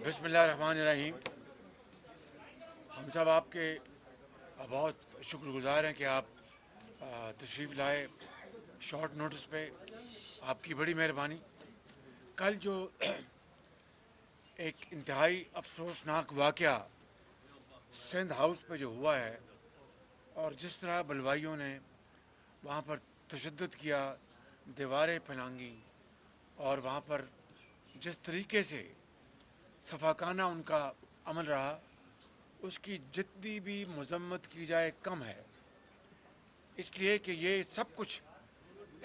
बिस्मिल्लाहिर्रहमानिर्रहीम। हम सब आपके बहुत शुक्रगुजार हैं कि आप तशरीफ़ लाए शॉर्ट नोटिस पे। आपकी बड़ी मेहरबानी। कल जो एक इंतहाई अफसोसनाक वाक़या सिंध हाउस पे जो हुआ है और जिस तरह बलवाइयों ने वहाँ पर तशद्दुद किया, दीवारें फैलांगी और वहाँ पर जिस तरीके से सफाकाना उनका अमल रहा, उसकी जितनी भी मजम्मत की जाए कम है। इसलिए कि ये सब कुछ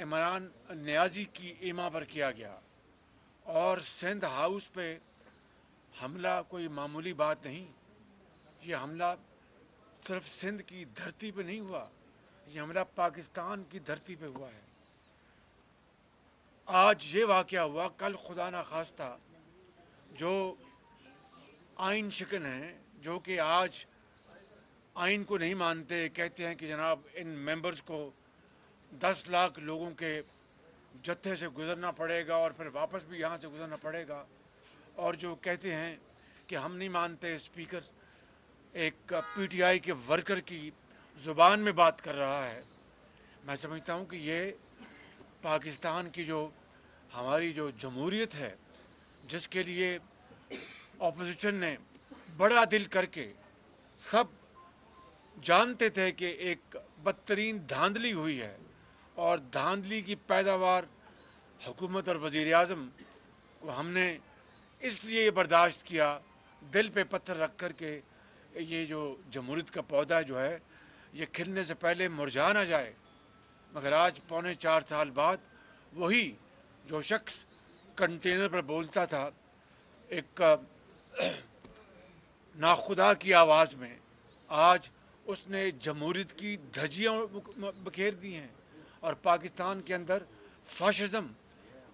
इमरान नियाजी की ईमा पर किया गया और सिंध हाउस पे हमला कोई मामूली बात नहीं। ये हमला सिर्फ सिंध की धरती पे नहीं हुआ, ये हमला पाकिस्तान की धरती पे हुआ है। आज ये वाक़या हुआ, कल खुदा ना खास्ता जो आइन शिकन हैं, जो कि आज आइन को नहीं मानते, कहते हैं कि जनाब इन मेंबर्स को 10 लाख लोगों के जत्थे से गुजरना पड़ेगा और फिर वापस भी यहाँ से गुजरना पड़ेगा, और जो कहते हैं कि हम नहीं मानते, स्पीकर एक पीटीआई के वर्कर की ज़ुबान में बात कर रहा है। मैं समझता हूँ कि ये पाकिस्तान की जो हमारी जो जमहूरियत है, जिसके लिए ऑपोजिशन ने बड़ा दिल करके, सब जानते थे कि एक बदतरीन धांधली हुई है और धांधली की पैदावार हुकूमत और वज़ीर आज़म को हमने इसलिए बर्दाश्त किया, दिल पे पत्थर रख कर के ये जो जमहूरियत का पौधा जो है ये खिलने से पहले मुरझा ना जाए। मगर आज 4.25 साल बाद वही जो शख्स कंटेनर पर बोलता था एक नाखुदा की आवाज़ में, आज उसने जमहूरियत की धज्जियां बखेर दी हैं और पाकिस्तान के अंदर फाशिज्म,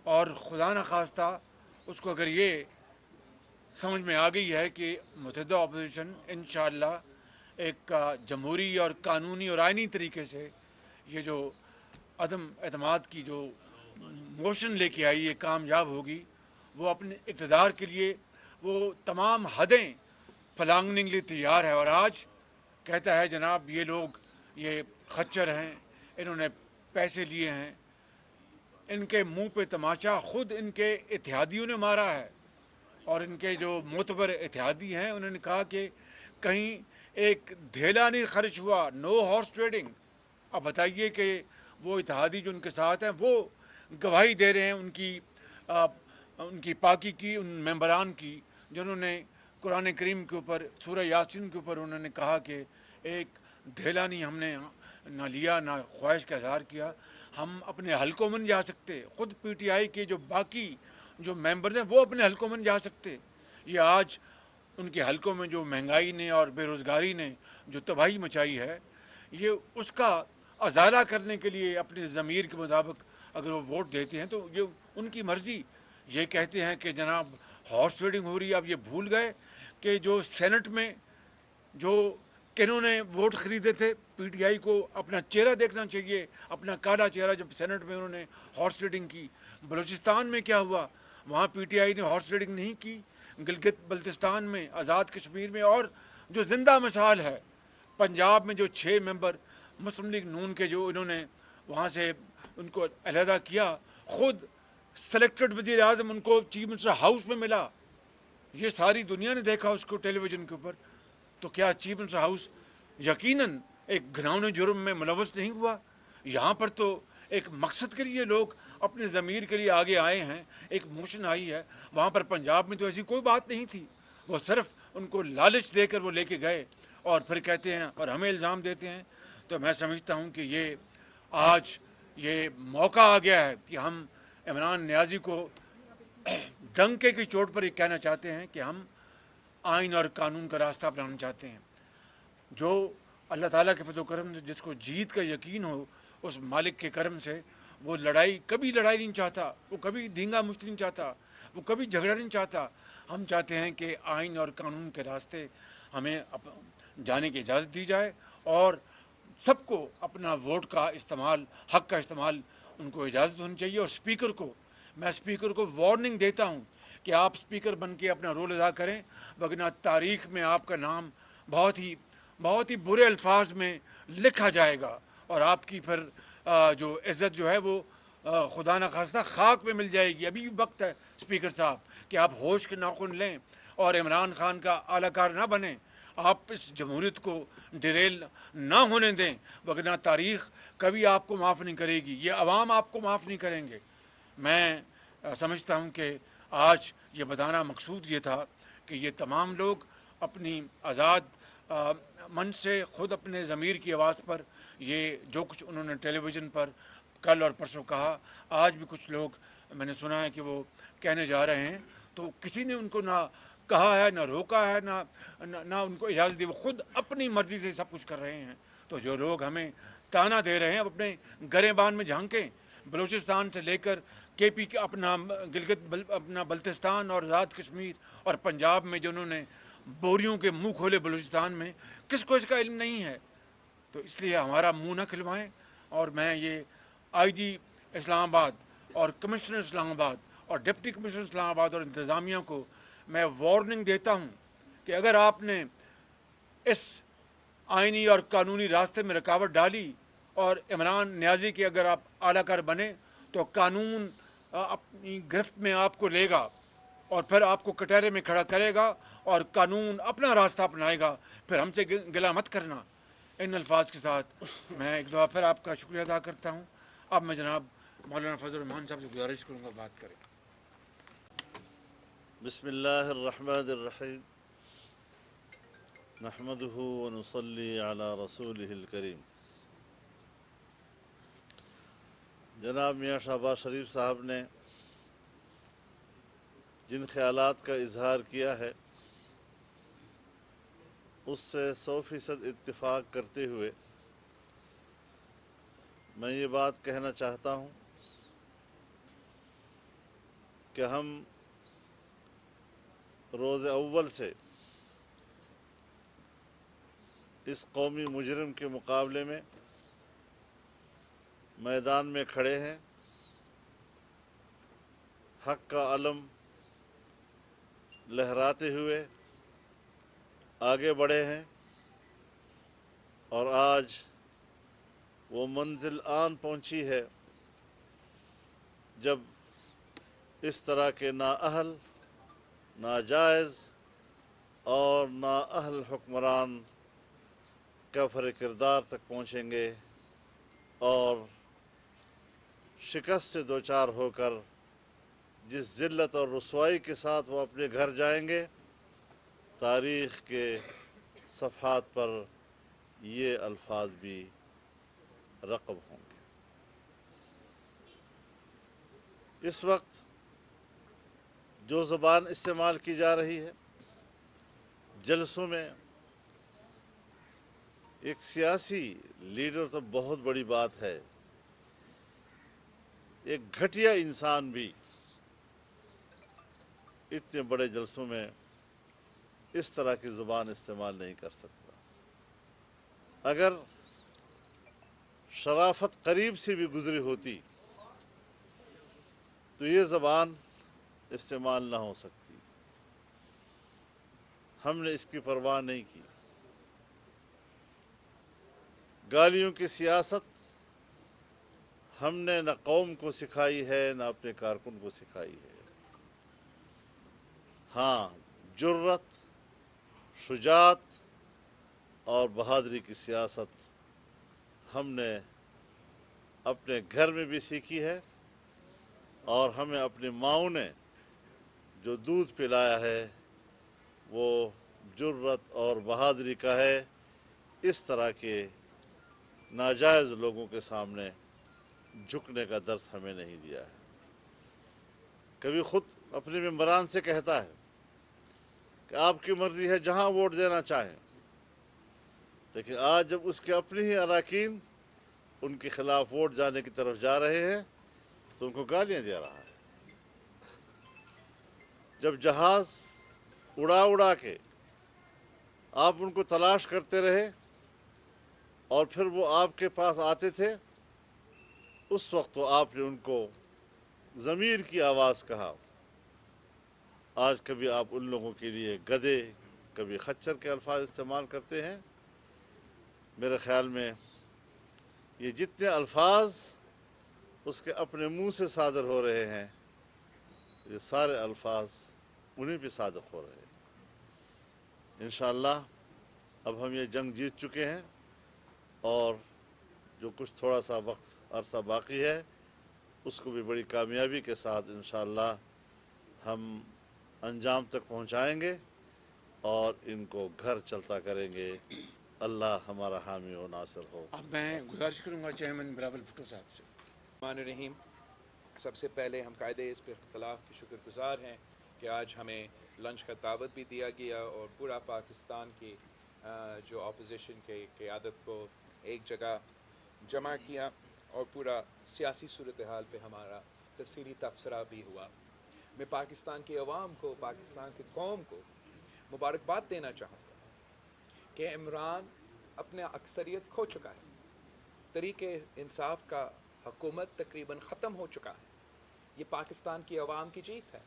और खुदा न खास्ता उसको अगर ये समझ में आ गई है कि मुतहदा अपोजिशन इंशाअल्लाह एक जमहूरी और कानूनी और आइनी तरीके से ये जो अदम एतमाद की जो मोशन लेके आई ये कामयाब होगी, वो अपने इक़्तिदार के लिए वो तमाम हदें फलांगने के लिए तैयार है। और आज कहता है जनाब ये लोग ये खच्चर हैं, इन्होंने पैसे लिए हैं, इनके मुंह पे तमाचा खुद इनके इत्तेहादियों ने मारा है। और इनके जो मोतबर इत्तेहादी हैं उन्होंने कहा कि कहीं एक धेला नहीं खर्च हुआ, नो हॉर्स ट्रेडिंग। अब बताइए कि वो इत्तेहादी जो उनके साथ हैं वो गवाही दे रहे हैं उनकी पाकी की, उन मेंबरान की जिन्होंने कुरान करीम के ऊपर सूरह यासीन के ऊपर उन्होंने कहा कि एक धेला नहीं हमने ना लिया ना ख्वाहिश का इजहार किया, हम अपने हलकों में नहीं जा सकते। खुद पीटीआई के जो बाकी जो मेंबर्स हैं वो अपने हलकों में नहीं जा सकते। ये आज उनके हलकों में जो महंगाई ने और बेरोज़गारी ने जो तबाही मचाई है, ये उसका अजाला करने के लिए अपने ज़मीर के मुताबिक अगर वो वोट देते हैं तो ये उनकी मर्ज़ी। ये कहते हैं कि जनाब हॉर्स ट्रेडिंग हो रही है। अब ये भूल गए कि जो सेनेट में जो किन्होंने वोट खरीदे थे, पीटीआई को अपना चेहरा देखना चाहिए, अपना काला चेहरा, जब सेनेट में उन्होंने हॉर्स ट्रेडिंग की। बलूचिस्तान में क्या हुआ, वहाँ पीटीआई ने हॉर्स ट्रेडिंग नहीं की। गिलगित बल्तिस्तान में, आज़ाद कश्मीर में, और जो जिंदा मिसाल है पंजाब में जो 6 मेंबर मुस्लिम लीग नून के जो इन्होंने वहाँ से उनको अलहदा किया, खुद सेलेक्टेड वज़ीर आज़म उनको चीफ मिनिस्टर हाउस में मिला। ये सारी दुनिया ने देखा उसको टेलीविजन के ऊपर। तो क्या चीफ मिनिस्टर हाउस यकीनन एक घिनौने जुर्म में मुलव्वस नहीं हुआ? यहाँ पर तो एक मकसद के लिए लोग अपने ज़मीर के लिए आगे आए हैं, एक मोशन आई है। वहाँ पर पंजाब में तो ऐसी कोई बात नहीं थी, वो सिर्फ उनको लालच देकर वो लेके गए और फिर कहते हैं और हमें इल्ज़ाम देते हैं। तो मैं समझता हूँ कि ये आज ये मौका आ गया है कि हम इमरान नियाज़ी को डंके की चोट पर ये कहना चाहते हैं कि हम आइन और कानून का रास्ता अपनाना चाहते हैं। जो अल्लाह ताला के फज़ल करम से जिसको जीत का यकीन हो, उस मालिक के करम से वो कभी लड़ाई नहीं चाहता, वो कभी धींगा मुश्ती नहीं चाहता, वो कभी झगड़ा नहीं चाहता। हम चाहते हैं कि आइन और कानून के रास्ते हमें जाने की इजाज़त दी जाए और सबको अपना वोट का इस्तेमाल, हक का इस्तेमाल ان کو اجازت ہونی چاہیے. اور میں اسپیکر کو وارننگ دیتا ہوں کہ آپ اسپیکر بن کے اپنا رول ادا کریں، وگرنہ تاریخ میں آپ کا نام بہت ہی برے الفاظ میں لکھا جائے گا، اور آپ کی پھر جو عزت جو ہے وہ خدا نخواستہ خاک میں مل جائے گی. ابھی بھی وقت ہے اسپیکر صاحب کہ آپ ہوش کے ناخن لیں اور عمران خان کا اعلی کار نہ بنیں. آپ اس جمہوریت کو ڈیریل نہ ہونے دیں، وگرنہ تاریخ کبھی آپ کو معاف نہیں کرے گی، یہ عوام آپ کو معاف نہیں کریں گے. میں سمجھتا ہوں کہ آج یہ بتانا مقصود یہ تھا کہ یہ تمام لوگ اپنی آزاد من سے خود اپنے ضمیر کی آواز پر یہ جو کچھ انہوں نے ٹیلی ویژن پر کل اور پرسوں کہا، آج بھی کچھ لوگ میں نے سنا ہے کہ وہ کہنے جا رہے ہیں، تو کسی نے ان کو نہ کہا ہے، نہ روکا ہے، نہ ان کو اجازت دی، وہ خود اپنی مرضی سے سب کچھ کر رہے ہیں. تو جو لوگ ہمیں تانا دے رہے ہیں اب اپنے گریبان میں جھانکیں. بلوچستان سے لے کر کے پی کے اپنا اپنا بلتستان اور آزاد کشمیر اور پنجاب میں جنہوں نے بوریوں کے منہ کھولے بلوچستان میں، کس کو اس کا علم نہیں ہے؟ تو اس لیے ہمارا منہ نہ کھلوائیں. اور میں یہ آئی جی اسلام آباد اور کمشنر اسلام آباد اور ڈپٹی کمشنر اسلام آباد اور انتظامیہ کو میں وارننگ دیتا ہوں کہ اگر آپ نے اس آئینی اور قانونی راستے میں رکاوٹ ڈالی اور عمران نیازی کے اگر آپ اعلی کار بنے تو قانون اپنی گرفت میں آپ کو لے گا اور پھر آپ کو کٹہرے میں کھڑا کرے گا اور قانون اپنا راستہ اپنائے گا. پھر ہم سے گلا مت کرنا. ان الفاظ کے ساتھ میں ایک دفعہ پھر آپ کا شکریہ ادا کرتا ہوں. اب میں جناب مولانا فضل الرحمان صاحب سے گزارش کروں گا بات کریں. بسم اللہ الرحمن الرحیم نحمده ونصلی علی رسولہ الکریم. جناب میاں شہباز شریف صاحب نے جن خیالات کا اظہار کیا ہے اس سے 100% اتفاق کرتے ہوئے میں یہ بات کہنا چاہتا ہوں کہ ہم روز اول سے اس قومی مجرم کے مقابلے میں میدان میں کھڑے ہیں، حق کا علم لہراتے ہوئے آگے بڑھے ہیں، اور آج وہ منزل آن پہنچی ہے جب اس طرح کے نااہل، ناجائز اور نااہل حکمران کفر کردار تک پہنچیں گے اور شکست سے دوچار ہو کر جس ذلت اور رسوائی کے ساتھ وہ اپنے گھر جائیں گے، تاریخ کے صفحات پر یہ الفاظ بھی رقم ہوں گے. اس وقت جو زبان استعمال کی جا رہی ہے جلسوں میں، ایک سیاسی لیڈر تو بہت بڑی بات ہے، ایک گھٹیا انسان بھی اتنے بڑے جلسوں میں اس طرح کی زبان استعمال نہیں کر سکتا. اگر شرافت قریب سے بھی گزری ہوتی تو یہ زبان استعمال نہ ہو سکتی. ہم نے اس کی پرواہ نہیں کی. گالیوں کی سیاست ہم نے نہ قوم کو سکھائی ہے نہ اپنے کارکن کو سکھائی ہے. ہاں، جرت، شجاعت اور بہادری کی سیاست ہم نے اپنے گھر میں بھی سیکھی ہے، اور ہمیں اپنی ماؤں نے جو دودھ پلایا ہے وہ جرت اور بہادری کا ہے. اس طرح کے ناجائز لوگوں کے سامنے جھکنے کا درس ہمیں نہیں دیا ہے. کبھی خود اپنے ممبران سے کہتا ہے کہ آپ کی مرضی ہے جہاں ووٹ دینا چاہیں، لیکن آج جب اس کے اپنے ہی اراکین ان کے خلاف ووٹ جانے کی طرف جا رہے ہیں تو ان کو گالیاں دے رہا ہے. جب جہاز اڑا کے آپ ان کو تلاش کرتے رہے اور پھر وہ آپ کے پاس آتے تھے، اس وقت تو آپ نے ان کو ضمیر کی آواز کہا. آج کبھی آپ ان لوگوں کے لیے گدھے کبھی خچر کے الفاظ استعمال کرتے ہیں. میرے خیال میں یہ جتنے الفاظ اس کے اپنے منہ سے صادر ہو رہے ہیں یہ سارے الفاظ انہیں بھی صادق ہو رہے ہیں. انشاءاللہ اب ہم یہ جنگ جیت چکے ہیں اور جو کچھ تھوڑا سا وقت عرصہ باقی ہے اس کو بھی بڑی کامیابی کے ساتھ انشاءاللہ ہم انجام تک پہنچائیں گے اور ان کو گھر چلتا کریں گے. اللہ ہمارا حامی و ناصر ہو. اب میں گزارش کروں گا چیئرمین بلاول بھٹو صاحب سے. الرحمن الرحیم. سب سے پہلے ہم قائد اس پہ اختلاف کے شکر گزار ہیں کہ آج ہمیں لنچ کا دعوت بھی دیا گیا اور پورا پاکستان کی جو اپوزیشن کی قیادت کو ایک جگہ جمع کیا اور پورا سیاسی صورتحال پہ ہمارا تفصیلی تبصرہ بھی ہوا. میں پاکستان کے عوام کو پاکستان کی قوم کو مبارکباد دینا چاہوں گا کہ عمران اپنے اکثریت کھو چکا ہے. طریق انصاف کا حکومت تقریباً ختم ہو چکا ہے. یہ پاکستان کی عوام کی جیت ہے.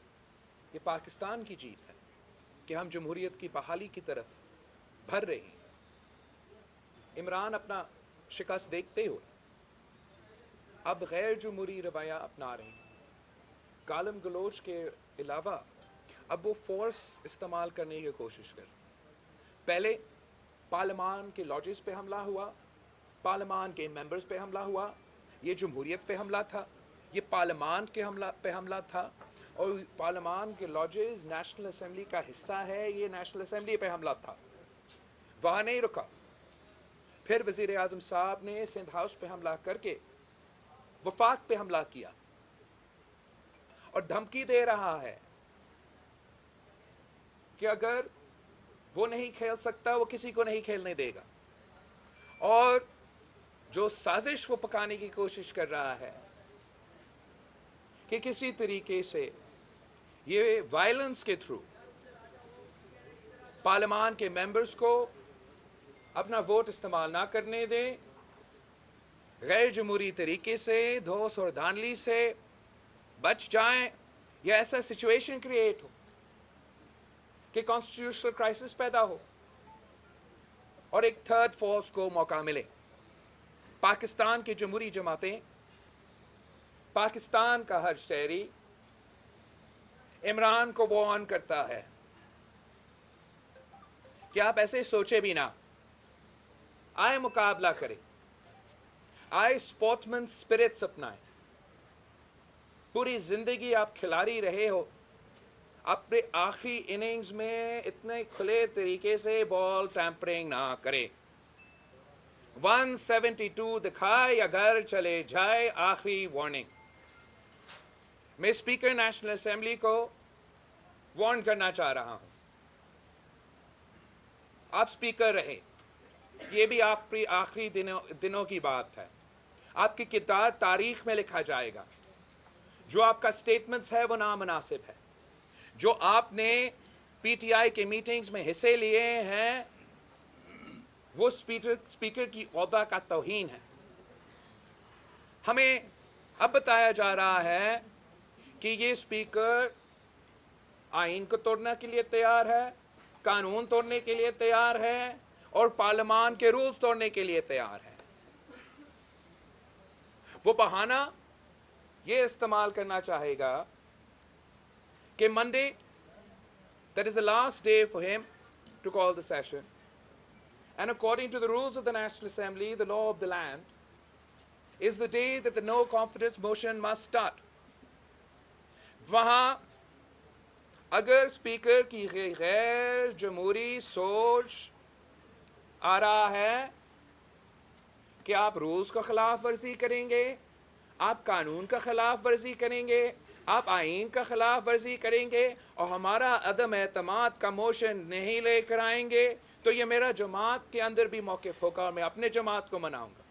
یہ پاکستان کی جیت ہے کہ ہم جمہوریت کی بحالی کی طرف بڑھ رہے ہیں. عمران اپنا شکست دیکھتے ہوئے اب غیر جمہوری رویہ اپنا رہے ہیں. گالم گلوچ کے علاوہ اب وہ فورس استعمال کرنے کی کوشش کر رہے ہیں. پہلے پارلیمان کے لاجز پہ حملہ ہوا, پارلیمان کے ممبرز پہ حملہ ہوا. یہ جمہوریت پہ حملہ تھا, یہ پارلیمان کے پہ حملہ تھا, اور پارلیمان کے لاجز نیشنل اسمبلی کا حصہ ہے, یہ نیشنل اسمبلی پہ حملہ تھا. وہاں نہیں رکا, پھر وزیر اعظم صاحب نے سندھ ہاؤس پہ حملہ کر کے وفاق پہ حملہ کیا اور دھمکی دے رہا ہے کہ اگر وہ نہیں کھیل سکتا وہ کسی کو نہیں کھیلنے دے گا. اور جو سازش وہ پکانے کی کوشش کر رہا ہے کہ کسی طریقے سے یہ وائلنس کے تھرو پارلیمان کے ممبرز کو اپنا ووٹ استعمال نہ کرنے دیں, غیر جمہوری طریقے سے دھوس اور دھاندلی سے بچ جائیں, یا ایسا سچویشن کریٹ ہو کہ کانسٹیٹیوشنل کرائسس پیدا ہو اور ایک تھرڈ فورس کو موقع ملے. پاکستان کی جمہوری جماعتیں, پاکستان کا ہر شہری عمران کو وارن کرتا ہے کہ آپ ایسے سوچے بھی نہ, آئے مقابلہ کریں, آئے اسپورٹمن اسپرٹس اپنائیں. پوری زندگی آپ کھلاڑی رہے ہو, اپنے آخری اننگز میں اتنے کھلے طریقے سے بال ٹیمپرنگ نہ کرے. 172 دکھائے یا گھر چلے جائے, آخری وارننگ. میں اسپیکر نیشنل اسمبلی کو وارن کرنا چاہ رہا ہوں, آپ اسپیکر رہے, یہ بھی آپ کی آخری دنوں کی بات ہے. آپ کی کردار تاریخ میں لکھا جائے گا. جو آپ کا سٹیٹمنٹس ہے وہ نامناسب ہے. جو آپ نے پی ٹی آئی کے میٹنگز میں حصے لیے ہیں وہ اسپیکر کی عہدہ کا توہین ہے. ہمیں اب بتایا جا رہا ہے کہ یہ اسپیکر آئین کو توڑنے کے لیے تیار ہے, قانون توڑنے کے لیے تیار ہے اور پارلیمان کے رولز توڑنے کے لیے تیار ہے. وہ بہانہ یہ استعمال کرنا چاہے گا کہ Monday, that is the last day for him to call the session, and according to the rules of the National Assembly, the law of the land, is the day that the no confidence motion must start. وہاں اگر speaker کی غیر جمہوری سوچ آ رہا ہے کہ آپ رولز کا خلاف ورزی کریں گے, آپ قانون کا خلاف ورزی کریں گے, آپ آئین کا خلاف ورزی کریں گے اور ہمارا عدم اعتماد کا موشن نہیں لے کر آئیں گے, تو یہ میرا جماعت کے اندر بھی موقف ہوگا اور میں اپنے جماعت کو مناؤں گا.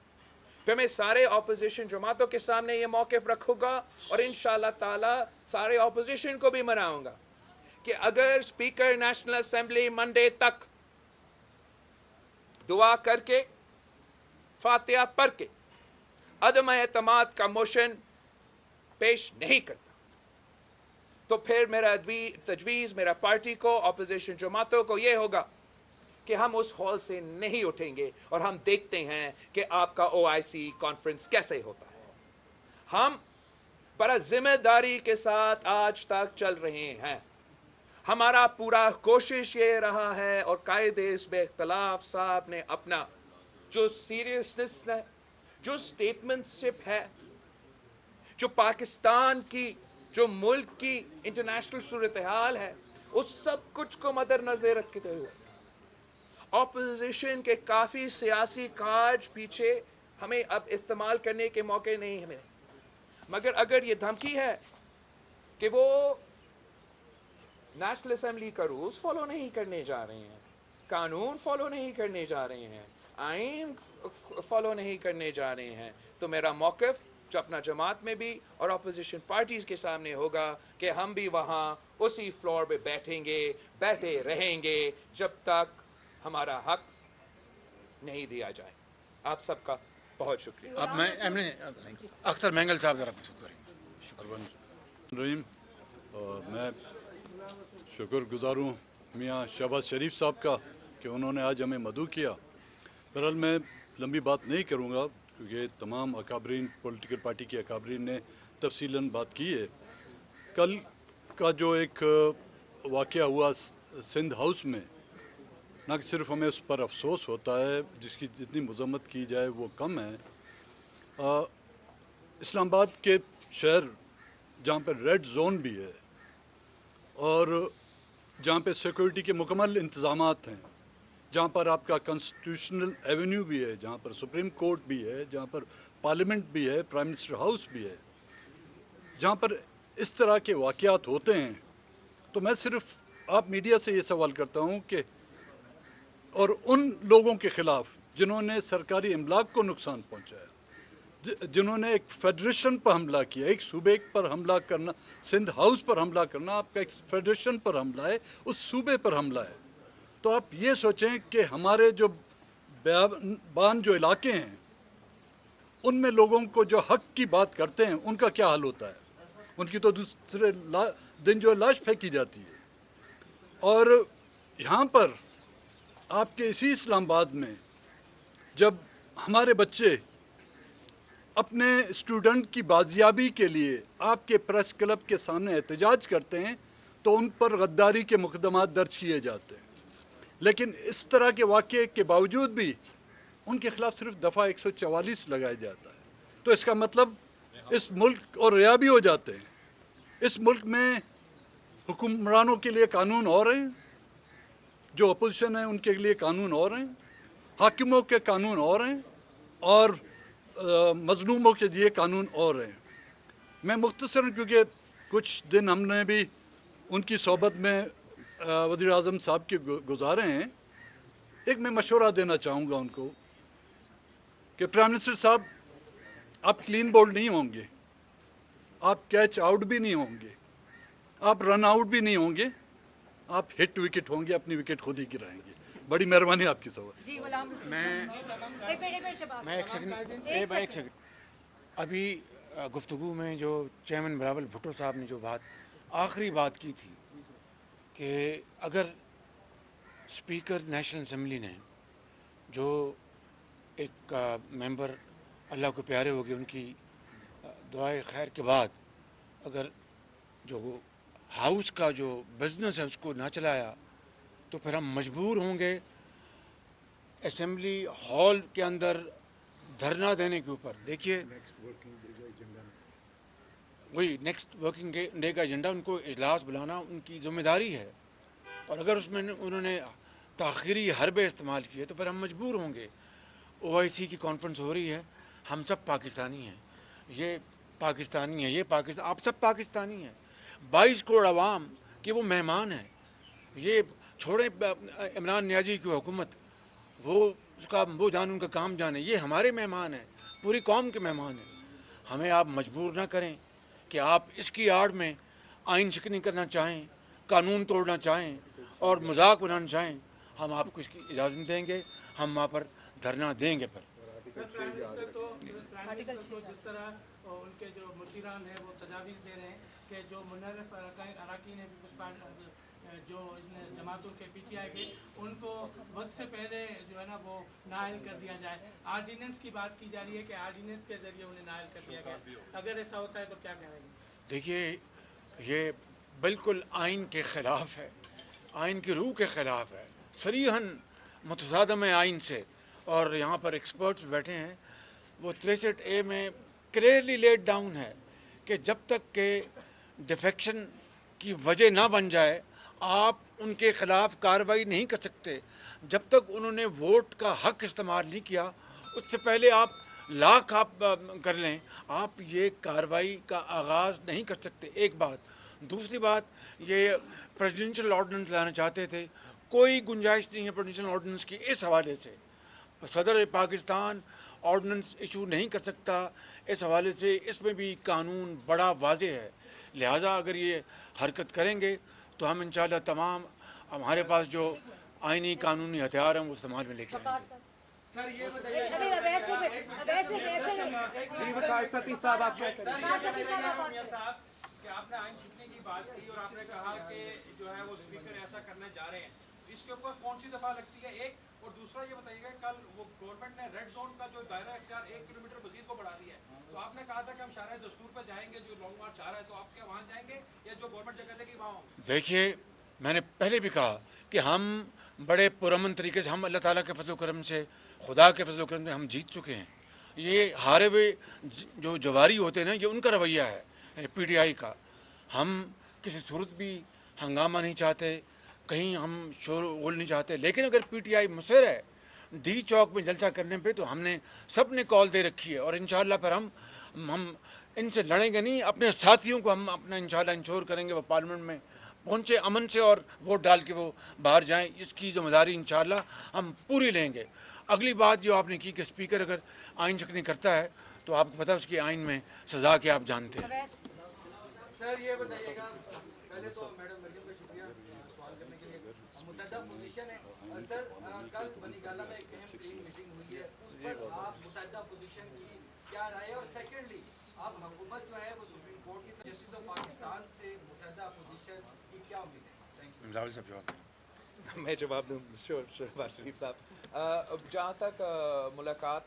پھر میں سارے اپوزیشن جماعتوں کے سامنے یہ موقف رکھوں گا اور انشاءاللہ تعالی سارے اپوزیشن کو بھی مناؤں گا کہ اگر اسپیکر نیشنل اسمبلی منڈے تک دعا کر کے, فاتحہ پڑھ کے, अदम एतमाद का मोशन पेश नहीं करता, तो फिर मेरा तजवीज़ मेरा पार्टी को, अपोजिशन जमातों को यह होगा कि हम उस हॉल से नहीं उठेंगे और हम देखते हैं कि आपका OIC कॉन्फ्रेंस कैसे होता है। हम बड़ा जिम्मेदारी के साथ आज तक चल रहे हैं। हमारा पूरा कोशिश ये रहा है और कायदे इस इख्तलाफ साहब ने अपना जो सीरियसनेस है, जो स्टेटमेंटशिप है, जो पाकिस्तान की, जो मुल्क की इंटरनेशनल सूरत हाल है, उस सब कुछ को मद्देनजर रखते हुए ऑपोजिशन के काफी सियासी कार्ड पीछे हमें अब इस्तेमाल करने के मौके नहीं हमें, मगर अगर ये धमकी है कि वो नेशनल असेंबली का रूल्स फॉलो नहीं करने जा रहे हैं, कानून फॉलो नहीं करने जा रहे हैं, आइन फॉलो नहीं करने जा रहे हैं, तो मेरा मौक़िफ़ जो अपना जमात में भी और अपोजिशन पार्टीज के सामने होगा कि हम भी वहां उसी फ्लोर पे बैठे रहेंगे जब तक हमारा हक नहीं दिया जाए। आप सबका बहुत शुक्रिया। अब मैं अख्तर मैंगल साहब जरा शुक्रिया रहीम, मैं शुक्रगुजार हूँ मियाँ शहबाज शरीफ साहब का कि उन्होंने आज हमें मदऊ किया। बहरहाल मैं लंबी बात नहीं करूँगा क्योंकि तमाम अकाबरीन, पॉलिटिकल पार्टी के अकाबरीन ने तफसीलन बात की है। कल का जो एक वाक़या हुआ सिंध हाउस में, न कि सिर्फ हमें उस पर अफसोस होता है, जिसकी जितनी मजम्मत की जाए वो कम है। इस्लामाबाद के शहर जहाँ पर रेड जोन भी है और जहाँ पे सिक्योरिटी के मुकम्मल इंतज़ामात हैं, जहाँ पर आपका कॉन्स्टिट्यूशनल एवेन्यू भी है, जहाँ पर सुप्रीम कोर्ट भी है, जहाँ पर पार्लियामेंट भी है, प्राइम मिनिस्टर हाउस भी है, जहाँ पर इस तरह के वाक़यात होते हैं, तो मैं सिर्फ आप मीडिया से ये सवाल करता हूँ कि और उन लोगों के खिलाफ जिन्होंने सरकारी इमलाक को नुकसान पहुँचाया, जिन्होंने एक फेडरेशन पर हमला किया, एक सूबे पर हमला करना, सिंध हाउस पर हमला करना आपका एक फेडरेशन पर हमला है, उस सूबे पर हमला है। तो आप ये सोचें कि हमारे जो बयाबान जो इलाके हैं उनमें लोगों को जो हक की बात करते हैं उनका क्या हाल होता है। उनकी तो दूसरे दिन जो लाश फेंकी जाती है। और यहाँ पर आपके इसी इस्लामाबाद में जब हमारे बच्चे अपने स्टूडेंट की बाजियाबी के लिए आपके प्रेस क्लब के सामने एहतजाज करते हैं तो उन पर गद्दारी के मुकदमात दर्ज किए जाते हैं। लेकिन इस तरह के वाक़े के बावजूद भी उनके खिलाफ सिर्फ दफ़ा 144 लगाया जाता है। तो इसका मतलब इस मुल्क और रिया भी हो जाते हैं। इस मुल्क में हुक्मरानों के लिए कानून और हैं, जो अपोजिशन है उनके लिए कानून और हैं, हाकिमों के कानून और हैं और मजलूमों के लिए कानून और हैं। मैं मुख्तसरन क्योंकि कुछ दिन हमने भी उनकी सोबत में वज़ीर आज़म साहब के गुजारे हैं, एक मैं मशवरा देना चाहूँगा उनको कि प्राइम मिनिस्टर साहब, आप क्लीन बोल्ड नहीं होंगे, आप कैच आउट भी नहीं होंगे, आप रन आउट भी नहीं होंगे, आप हिट विकेट होंगे, अपनी विकेट खुद ही गिराएंगे। बड़ी मेहरबानी आपकी सवाल। मैं एक सेकंड अभी गुफ्तगू में जो चेयरमैन बिलावल भुट्टो साहब ने जो आखिरी बात की थी कि अगर स्पीकर नेशनल असेंबली ने जो एक मेंबर अल्लाह को प्यारे हो गए, उनकी दुआए खैर के बाद अगर जो हाउस का जो बिजनेस है उसको ना चलाया तो फिर हम मजबूर होंगे असेंबली हॉल के अंदर धरना देने के ऊपर। देखिए, वही नेक्स्ट वर्किंग डे का एजेंडा, उनको इजलास बुलाना उनकी जिम्मेदारी है, और अगर उसमें उन्होंने ताख़ीरी हरबे इस्तेमाल किए तो फिर हम मजबूर होंगे। OIC की कॉन्फ्रेंस हो रही है, हम सब पाकिस्तानी हैं, ये पाकिस्तानी है, ये पाकिस्तान, आप सब पाकिस्तानी हैं। 22 करोड़ आवाम के वो मेहमान हैं। ये छोड़े इमरान नियाज़ी की हुकूमत, वो जाने, उनका काम जाने, ये हमारे मेहमान हैं, पूरी कौम के मेहमान हैं। हमें आप मजबूर ना करें कि आप इसकी आड़ में आइन शिकनी करना चाहें, कानून तोड़ना चाहें और मजाक बनाना चाहें। हम आपको इसकी इजाज़त देंगे, हम वहाँ पर धरना देंगे। पर आर्टिकल को जिस तरह उनके जो मुशीरान है वो तजावीज़ दे रहे हैं कि जो मुनर्रफ अरकान है जो जमातों के पीटीआई के उनको वक्त से पहले जो है ना वो नाअहल कर दिया जाए। आर्डिनेंस की बात की जा रही है कि आर्डिनेंस के जरिए उन्हें नाअहल कर दिया गया, अगर ऐसा होता है तो क्या कहेंगे? देखिए, ये बिल्कुल आइन के खिलाफ है, आइन की रूह के खिलाफ है, सरीहन मुतसादम है आइन से। और यहाँ पर एक्सपर्ट्स बैठे हैं, वो 63A में क्लियरली लेट डाउन है कि जब तक के डिफेक्शन की वजह ना बन जाए आप उनके खिलाफ कार्रवाई नहीं कर सकते। जब तक उन्होंने वोट का हक इस्तेमाल नहीं किया, उससे पहले आप लाख आप कर लें, आप ये कार्रवाई का आगाज़ नहीं कर सकते। एक बात। दूसरी बात, ये प्रेसिडेंशियल ऑर्डिनेंस लाना चाहते थे, कोई गुंजाइश नहीं है प्रेसिडेंशियल ऑर्डिनेंस की। इस हवाले से सदर पाकिस्तान ऑर्डिनेंस इशू नहीं कर सकता। इस हवाले से इसमें भी कानून बड़ा वाज़ेह है, लिहाजा अगर ये हरकत करेंगे तो हम इंशाअल्लाह तमाम हमारे पास जो आईनी कानूनी हथियार हैं वो इस्तेमाल में लेके आएंगे। सर ये बताइए साहब कि आपने आइन छीनने की बात की और आपने कहा कि जो है वो स्पीकर ऐसा करने जा रहे हैं, इसके ऊपर कौन सी दफा लगती है? एक, और दूसरा ये बताइएगा कल वो गवर्नमेंट ने रेड जोन का जो दायरा इख्तियार 1 किलोमीटर मजीद को बढ़ा दिया है, तो आपने कहा था कि हम शारा दस्तूर पर जाएंगे, जो लॉन्ग मार्च आ रहा है, तो आप क्या वहां जाएंगे या जो गवर्नमेंट जगह लेगी वहां होंगे? देखिए, मैंने पहले भी कहा कि हम बड़े पुरअमन तरीके से, हम अल्लाह ताला के फजल करम से, खुदा के फजल करम से हम जीत चुके हैं। ये हारे हुए जो जवारी होते हैं ना, ये उनका रवैया है पीटीआई का। हम किसी सूरत भी हंगामा नहीं चाहते, कहीं हम शोर गोल नहीं चाहते, लेकिन अगर पीटीआई मुसर है डी चौक में जलसा करने पे तो हमने सब ने कॉल दे रखी है और इंशाअल्लाह पर हम इनसे लड़ेंगे नहीं, अपने साथियों को हम अपना इंशाअल्लाह इंश्योर करेंगे वो पार्लियामेंट में पहुंचे अमन से और वोट डाल के वो बाहर जाएं। इसकी जिम्मेदारी इंशाअल्लाह हम पूरी लेंगे। अगली बात जो आपने की कि स्पीकर अगर आइन चकनी करता है तो आपको पता है उसकी आइन में सजा के आप जानते हैं। सर ये बताइएगा, पहले तो मैडम मरियम का शुक्रिया सवाल करने के लिए। मुतहदा पोजीशन है सर, कल बनीगाला में एक अहम मीटिंग हुई है, उस पर आप मुतहदा पोजीशन की क्या राय है? और सेकेंडली अब हुकूमत जो है वो सुप्रीम कोर्ट की जस्टिस ऑफ पाकिस्तान से मुतहदा पोजीशन की क्या उम्मीद है? मैं जवाब दूँ शहबाज शरीफ साहब। जहाँ तक मुलाकात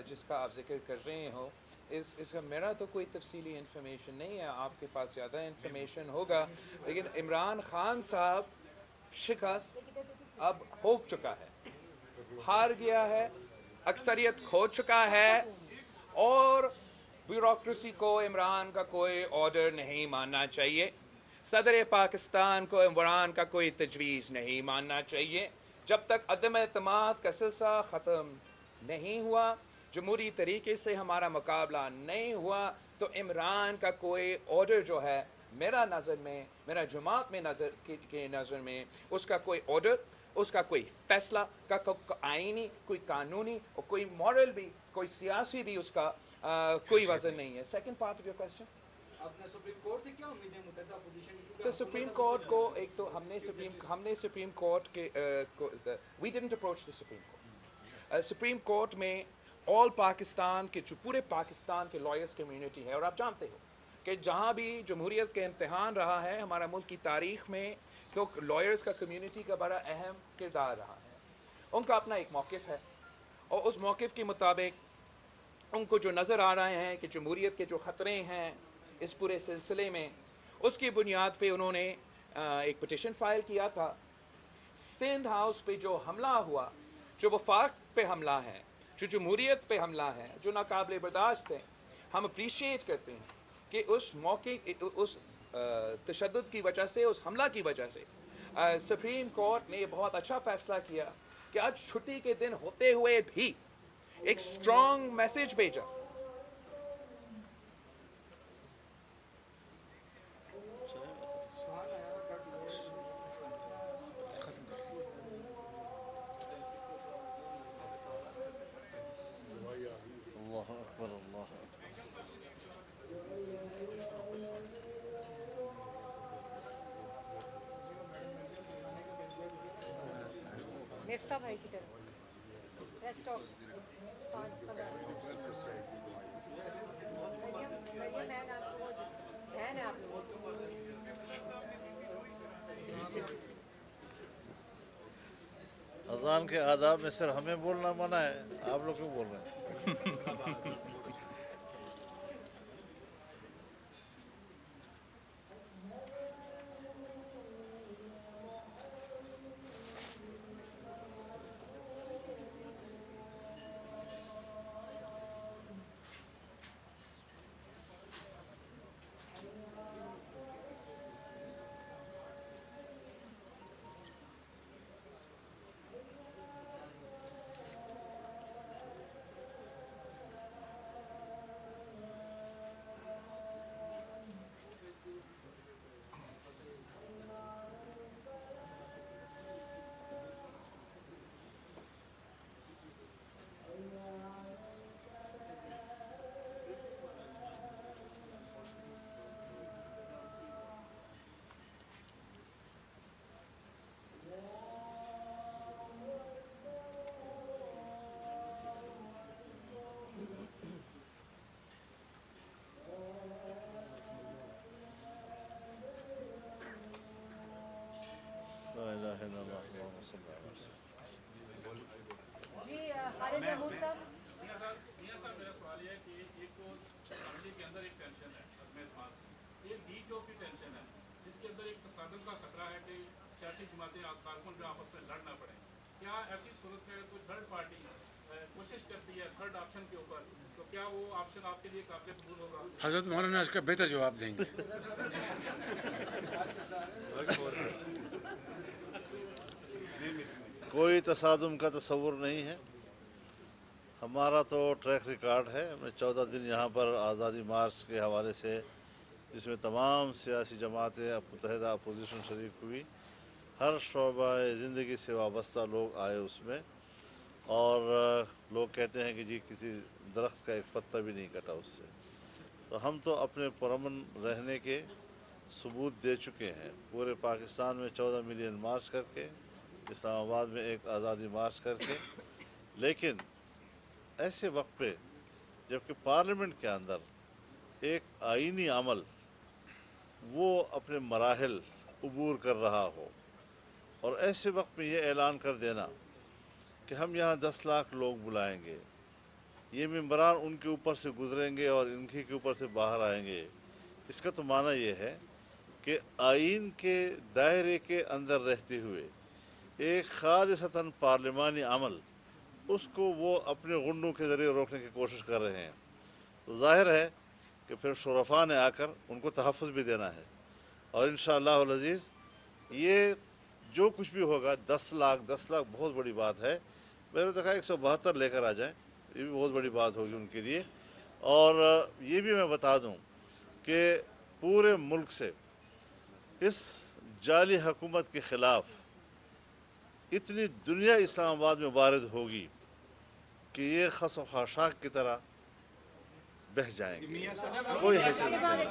जिसका आप जिक्र कर रहे हो, इसका मेरा तो कोई तफसीली इन्फॉर्मेशन नहीं है, आपके पास ज़्यादा इन्फॉर्मेशन होगा। लेकिन इमरान खान साहब शिकस्त अब हो चुका है, हार गया है, अक्सरियत खो चुका है और ब्यूरोक्रेसी को इमरान का कोई ऑर्डर नहीं मानना चाहिए। सदर पाकिस्तान को इमरान का कोई तजवीज़ नहीं मानना चाहिए। जब तक अदम एतमाद का सिलसिला ख़त्म नहीं हुआ, जमहूरी तरीके से हमारा मुकाबला नहीं हुआ, तो इमरान का कोई ऑर्डर जो है मेरा नज़र में, मेरा जमात में नज़र के नज़र में उसका कोई ऑर्डर, उसका कोई फैसला का आईनी, कोई कानूनी और कोई मॉरल भी, कोई सियासी भी उसका कोई वजन नहीं है। Second part of your question, आपने सुप्रीम कोर्ट से क्या उम्मीद है मुतहदा पोजीशन? सर सुप्रीम कोर्ट को एक तो हमने सुप्रीम कोर्ट के we didn't approach the supreme court. Supreme court में ऑल पाकिस्तान के जो पूरे पाकिस्तान के लॉयर्स कम्युनिटी है, और आप जानते हो कि जहाँ भी जमहूरियत का इम्तहान रहा है हमारा मुल्क की तारीख में, तो लॉयर्स का कम्युनिटी का बड़ा अहम किरदार रहा है। उनका अपना एक मौक़िफ़ है और उस मौक़िफ़ के मुताबिक उनको जो नज़र आ रहे हैं कि जमहूरियत के जो ख़तरे हैं इस पूरे सिलसिले में, उसकी बुनियाद पे उन्होंने एक पिटीशन फाइल किया था। सिंध हाउस पे जो हमला हुआ, जो वफाक पे हमला है, जो जमहूरियत पे हमला है, जो नाकाबिले बर्दाश्त है, हम अप्रीशिएट करते हैं कि उस मौके, उस तशद्दुद की वजह से, उस हमला की वजह से सुप्रीम कोर्ट ने बहुत अच्छा फैसला किया कि आज छुट्टी के दिन होते हुए भी एक स्ट्रॉन्ग मैसेज भेजा। मिफ्ता भाई की तरफ रेस्ट ऑफ 5-15 बताइए, मैं आपको वो बहन है आप लोगों की। अजान के आदाब में सिर्फ हमें बोलना मना है, आप लोग क्यों बोल रहे हैं? जी खालिद महमूद साहब। मियां साहब मेरा सवाल ये है कि एक तो असेंबली के अंदर एक टेंशन है एक डीटो की टेंशन है जिसके अंदर एक तसादम का खतरा है कि सियासी जमातें कारकुन जो आपस में लड़ना पड़े। क्या ऐसी सूरत में कोई थर्ड पार्टी कोशिश करती है थर्ड ऑप्शन के ऊपर, तो क्या वो ऑप्शन आपके लिए काबिल कबूल होगा? हजरत मौलाना इसका बेहतर जवाब देंगे। कोई तसादुम का तस्वुर नहीं है। हमारा तो ट्रैक रिकॉर्ड है। हमने 14 दिन यहाँ पर आज़ादी मार्च के हवाले से, जिसमें तमाम सियासी जमातें मुत्तहिदा अपोजिशन शरीक हुई, हर शोबा ज़िंदगी से वाबस्ता लोग आए उसमें, और लोग कहते हैं कि जी किसी दरख्त का एक पत्ता भी नहीं कटा उससे। तो हम तो अपने पुरअमन रहने के सबूत दे चुके हैं, पूरे पाकिस्तान में 14 मिलियन मार्च करके, इस्लामाबाद में एक आज़ादी मार्च करके। लेकिन ऐसे वक्त पे जबकि पार्लियामेंट के अंदर एक आईनी अमल वो अपने मराहिल अबूर कर रहा हो, और ऐसे वक्त में ये ऐलान कर देना कि हम यहाँ 10 लाख लोग बुलाएंगे, ये मेंबरान उनके ऊपर से गुजरेंगे और इनके के ऊपर से बाहर आएंगे, इसका तो माना ये है कि आइन के दायरे के अंदर रहते हुए एक खालिसतन पार्लिमानी अमल उसको वो अपने गुंडों के ज़रिए रोकने की कोशिश कर रहे हैं। तो जाहिर है कि फिर शुरफा ने आकर उनको तहफ़्फ़ुज़ भी देना है, और इंशाअल्लाह अज़ीज़ ये जो कुछ भी होगा 10 लाख बहुत बड़ी बात है। मैंने देखा 172 लेकर आ जाएं, ये भी बहुत बड़ी बात होगी उनके लिए। और ये भी मैं बता दूं कि पूरे मुल्क से इस जाली हुकूमत के ख़िलाफ़ इतनी दुनिया इस्लामाबाद में वारिद होगी कि ये खस व खाशाक की तरह बह जाएंगे, कोई हैसियत नहीं।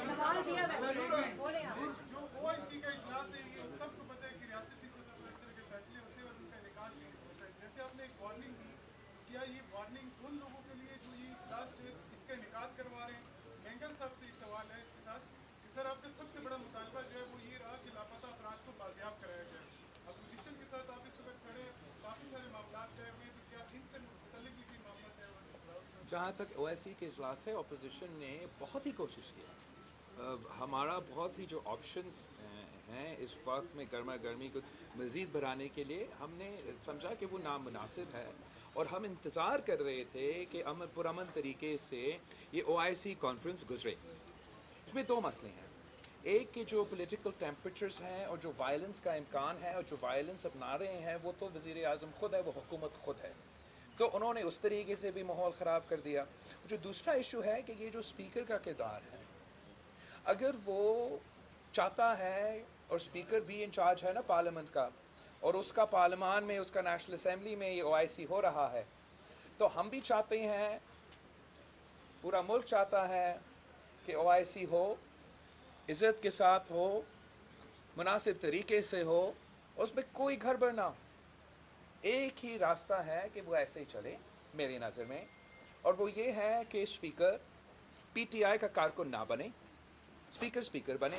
सवाल दिया बोले आप। जो ओआईसी का इजलास है, ये सबको पता है कि रियासती सतह पर इस तरह के फैसले होते हैं और उनका निकाल नहीं होता है। जैसे आपने एक वार्निंग दी, क्या ये वार्निंग उन लोगों के लिए जो ये इजलास इसका इनेकाद करवा रहे हैं? मेंगल साहब से एक सवाल है इसके साथ कि सर आपका सबसे बड़ा मुतालबा जो है वो ये रहा कि लापता अफराद को बाजियाब कराया जाए। अपोजिशन के साथ आप इस वक्त खड़े, काफी सारे मामला तय हुए, तो क्या इनसे मुतल्लिक भी मामला तय हुआ? जहाँ तक ओआईसी के इजलास है, अपोजिशन ने बहुत ही कोशिश की। हमारा बहुत ही जो ऑप्शंस हैं इस वक्त में गर्मा गर्मी को मज़ीद बढ़ाने के लिए, हमने समझा कि वो नामुनासिब है, और हम इंतज़ार कर रहे थे कि पुरअमन तरीके से ये ओआईसी कॉन्फ्रेंस गुजरे। इसमें दो मसले हैं, एक कि जो पॉलिटिकल टेम्परेचर्स हैं और जो वायलेंस का इम्कान है और जो वायलेंस अपना रहे हैं वो तो वज़ीर आज़म खुद है, वो हुकूमत खुद है, तो उन्होंने उस तरीके से भी माहौल ख़राब कर दिया। जो दूसरा इशू है कि ये जो स्पीकर का किरदार है, अगर वो चाहता है, और स्पीकर भी इंचार्ज है ना पार्लियामेंट का, और उसका पार्लियामान में, उसका नेशनल असेंबली में ये ओआईसी हो रहा है, तो हम भी चाहते हैं, पूरा मुल्क चाहता है कि ओआईसी हो, इज़्ज़त के साथ हो, मुनासिब तरीके से हो, उसमें कोई गड़बड़ ना हो। एक ही रास्ता है कि वो ऐसे ही चले मेरी नज़र में, और वो ये है कि स्पीकर पीटीआई का कारकुन ना बने, स्पीकर बने,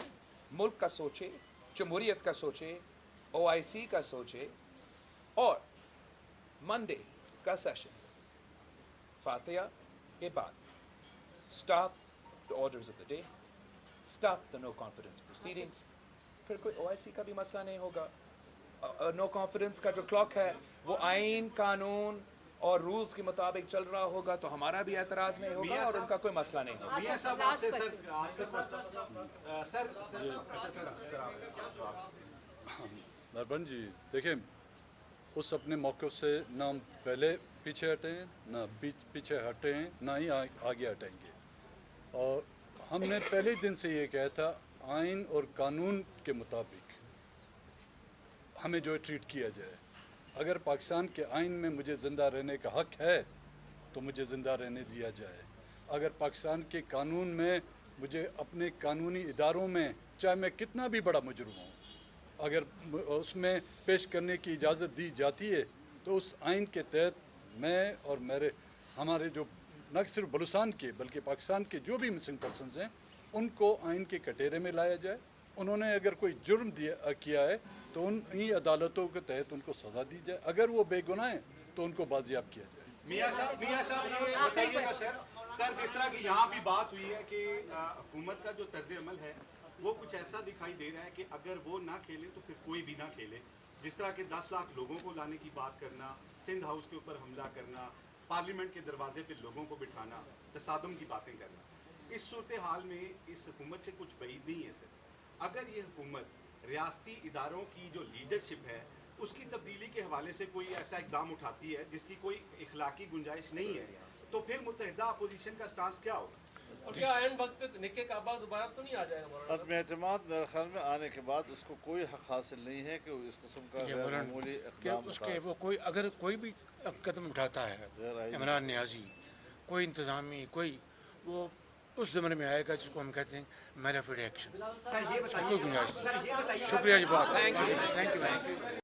मुल्क का सोचे, जमहूरियत का सोचे, ओआईसी का सोचे, और मंडे का सेशन फातिहा के बाद stop the orders of the day, stop the no confidence proceedings, फिर कोई ओआईसी का भी मसला नहीं होगा। नो कॉन्फिडेंस का जो क्लॉक है वो आइन, कानून और रूल्स के मुताबिक चल रहा होगा, तो हमारा भी एतराज नहीं होगा और उनका कोई मसला नहीं होगा। मियां साहब, आपसे नरबन जी देखिए, उस अपने मौके से ना हम पहले पीछे हटे हैं, ना पीछे हटे हैं, ना ही आगे हटेंगे। और हमने पहले दिन से ये कहा था, आइन और कानून के मुताबिक हमें जो ट्रीट किया जाए। अगर पाकिस्तान के आइन में मुझे ज़िंदा रहने का हक है तो मुझे ज़िंदा रहने दिया जाए। अगर पाकिस्तान के कानून में मुझे अपने कानूनी इदारों में, चाहे मैं कितना भी बड़ा मुजरिम हूँ, अगर उसमें पेश करने की इजाज़त दी जाती है तो उस आइन के तहत मैं और हमारे जो न सिर्फ बलूचिस्तान के बल्कि पाकिस्तान के जो भी मिसिंग पर्सनस हैं उनको आइन के कटहरे में लाया जाए। उन्होंने अगर कोई जुर्म किया है तो उन्हीं अदालतों के तहत उनको सज़ा दी जाए, अगर वो बेगुनाह हैं तो उनको बाजियाब किया जाए। मियां साहब ये बताइएगा सर, जिस तरह की यहाँ भी बात हुई है कि हुकूमत का जो तर्ज अमल है वो कुछ ऐसा दिखाई दे रहा है कि अगर वो ना खेले तो फिर कोई भी ना खेले। जिस तरह के 10 लाख लोगों को लाने की बात करना, सिंध हाउस के ऊपर हमला करना, पार्लियामेंट के दरवाजे पे लोगों को बिठाना, तसादम की बातें करना, इस सूरत हाल में इस हुकूमत से कुछ बईद नहीं है सर। अगर ये हुकूमत रियासती इदारों की जो लीडरशिप है उसकी तब्दीली के हवाले से कोई ऐसा इकदाम उठाती है जिसकी कोई इखलाकी गुंजाइश नहीं है, तो फिर मुत्तहिदा अपोजिशन का स्टांस क्या होगा? और क्या आयन वक्त पे निक्के काबा दोबारा तो नहीं आ जाएगा? अदम एतमाद मेरे ख्याल में आने के बाद उसको कोई हक हासिल नहीं है कि वो इस किस्म का मामूली इक़दाम उसके वो कोई अगर कोई भी कदम उठाता है इमरान नियाजी, कोई इंतजामी, कोई वो उस ज़माने में आएगा जिसको हम कहते हैं मैनिफेस्टो एक्शन। कोई गुंजाइश नहीं। शुक्रिया जी, बहुत थैंक यू।